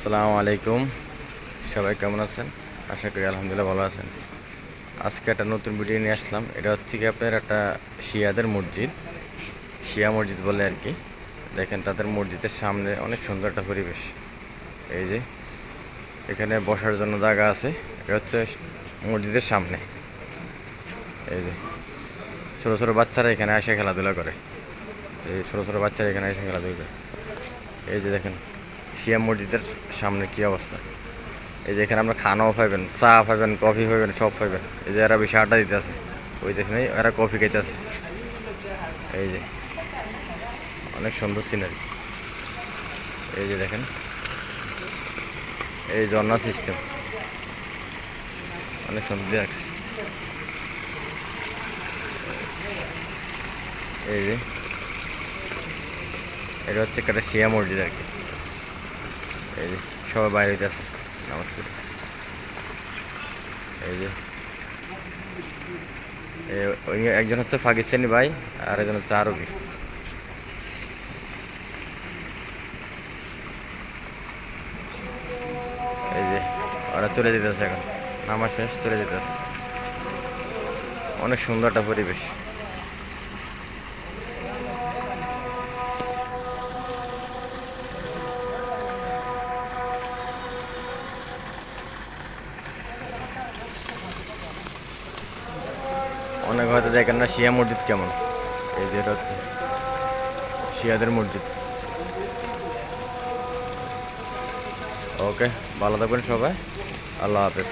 আসসালামু আলাইকুম। সবাই কেমন আছেন? আশা করি আলহামদুলিল্লাহ ভালো আছেন। আজকে একটা নতুন ভিডিও নিয়ে আসলাম। এটা হচ্ছে কি আপনার একটা শিয়াদের মসজিদ, শিয়া মসজিদ বলে আর কি। দেখেন তাদের মসজিদের সামনে অনেক সুন্দর একটা পরিবেশ। এই যে এখানে বসার জন্য জায়গা আছে। এটা হচ্ছে মসজিদের সামনে। এই যে ছোটো ছোটো বাচ্চারা এখানে এসে খেলাধুলা করে। এই ছোটো ছোটো বাচ্চারা এখানে এসে খেলাধুলা করে। এই যে দেখেন শিয়া মসজিদের সামনে কী অবস্থা। এই যে এখানে আপনার খানাও পাইবেন, চা পাইবেন, কফি পাইবেন, সব পাইবেন। এই যে এরা বেশি আড্ডা দিতে আছে, ওই দেখেন এরা কফি খাইতে আছে। এই যে অনেক সুন্দর সিনারি। এই যে দেখেন এই ঝর্ণা সিস্টেম অনেক সুন্দর লাগছে। এই যে এটা হচ্ছে একটা শিয়া মসজিদ আর কি। এই যে সবাই বাইরে হইতে আছে নমস্কার। এই যে ওই একজন হচ্ছে পাকিস্তানি ভাই, আর একজন হচ্ছে আরবি। এই যে ওরা চলে যেতেছে এখন, নামাজ শেষ চলে যেতেছে। অনেক সুন্দর একটা পরিবেশ। অনেক হয়তো দেখেন না শিয়া মসজিদ কেমন। এই যে এটা হচ্ছে শিয়াদের মসজিদ। ওকে, ভালো থাকবেন সবাই। আল্লাহ হাফেজ।